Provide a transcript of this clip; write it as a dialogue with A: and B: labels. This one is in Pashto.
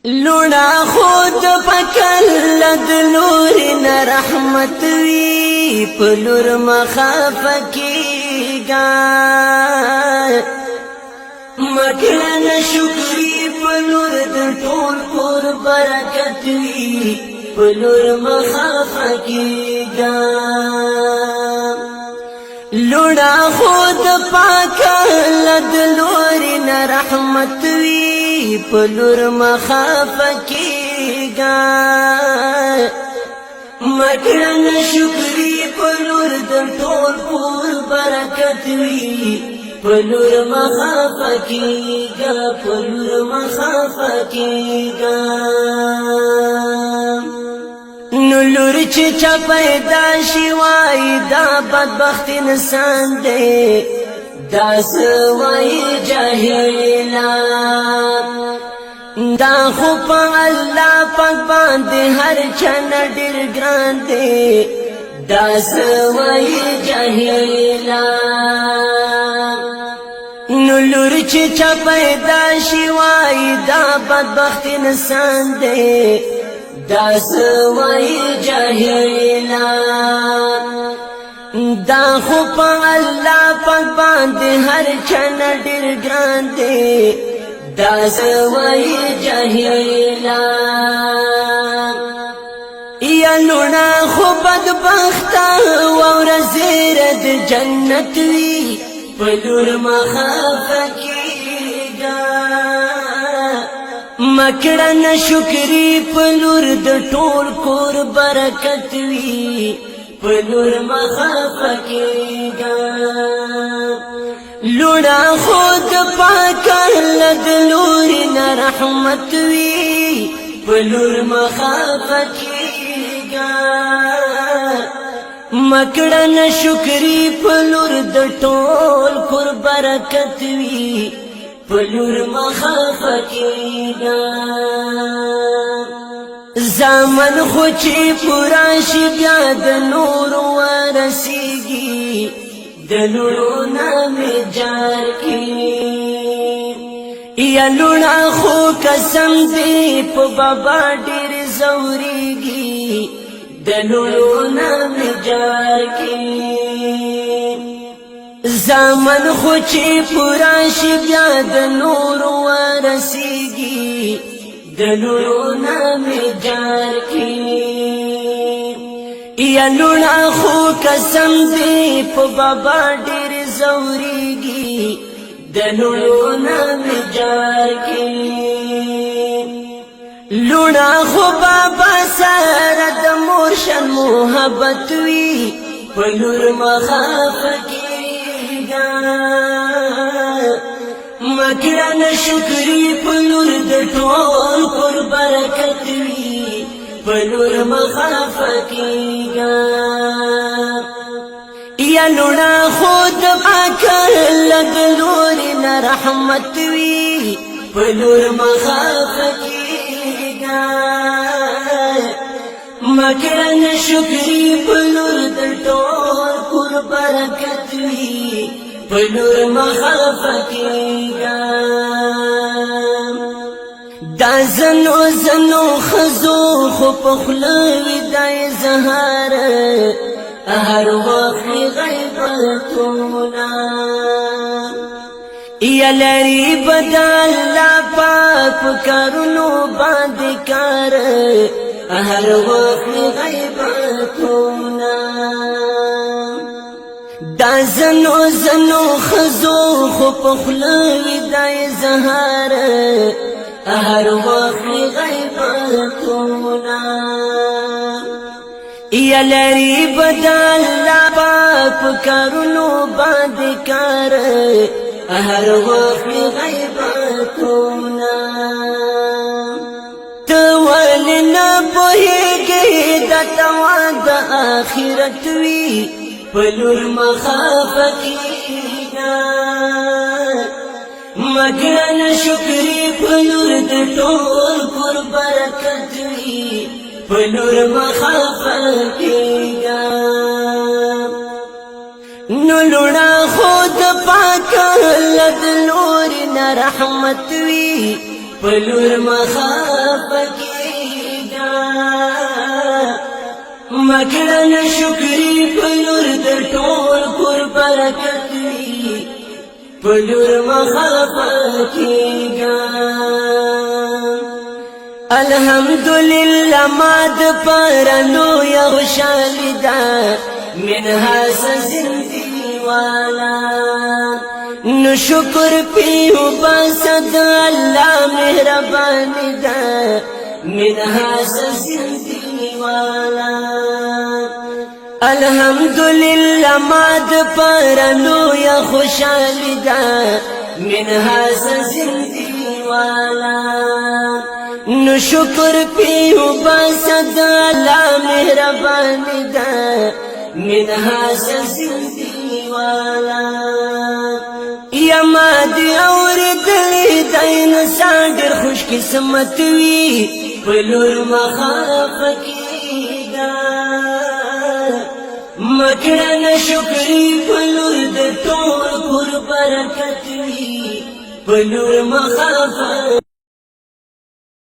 A: لونا خود پکل دلور رحمت وی پلور مخاف کیگا مکرن شکری پلور دلطول پر برکت وی پلور مخاف کیگا لونا خود پکل دلور رحمت وی پلور مخاف کیگا مکرن شکری پلور در طول پور برکت وی پلور مخاف کیگا پلور مخاف کیگا نلور چچا پیدا شوائی دا بدبخت انسان دے دا سوائی جاہیلا دا خوب اللہ پاک باندے ہر چن ڈر گراندے دا سوائی جاہیلا نلور چچا پیدا شوائی دا بدبخت انسان دے دا سوائی جاہیلا دا خوب اللہ پاک باندے ہر چن ڈر گراندے دا سوائی جاہیلا یا لونا خوب بدبختا وور زیرد جنت وی پلور مخاف کیگا مکرن شکری پلور د ټول کور برکت وی پلور مخاف کیگا لونا خود پاکل دلور رحمت وی پلور مخاف کیگا مکرن شکری پلور د ټول کور برکت وی پلور مخاف کیگا زمن خوچی پورا شی بیا د نور ورسیگی د نورو نام جار کی یا لونا خو قسم دی په بابا ډیر زوریگی د نورو نام جار کی زمن خوچی پورا شی بیا د نور ورسیگی د نورو نام جار کی یا لونا خو قسم دی په بابا ډیر زوریگی د نورو نام جار کی لونا خو بابا سره د مرشد محبت وی پلور مخاف کیگا مکرن شکری پلور د ټول کور برکت وی پلور مخاف کیگا یا لونا خود پاکل دلور رحمت وی پلور مخاف کیگا مکرن شکری پلور د ټول کور برکت وی پلور مخاف کیگا دا زنو زنو خزو خو پخلوی دای زهار هر وقت غیبتونا یا لری بدل لا پاک پکارونو باندې کار هر وقت غیبتونا دا زنو زنو خزو خو پخلوی دای زهار هر وقت غیبتونا یا لری بدل لا پاک پکارونو باندې کار هر وقت غیبتونا تولنا پوهیږي د توان د آخرت وی پلور مخاف کیگا مکرن شکری پلور د ټول کور برکت وی پلور مخاف کیگا نو لونا خود پاکل دلور رحمت وی پلور مخاف مکړه نشکری پلور د ټول پر برکت وی پلور مخافکیگا الحمدللہ ماد پرنو یا خوشالی دا منها زندگی والا نو شکر پیو باسد اللہ مہربانی دا منها زندگی والا الحمدللہ ماد پرنو یا خوشالی دا منها زندگی والا نو شکر پیو باسد اللہ مہربانی دا منها زندگی والا یا مادی اور دلی دین ساگر خوش قسمت وی پلور مخافکیگا مکړه نشکری پلور د ټول پر برکت وی پلور مخافکیگا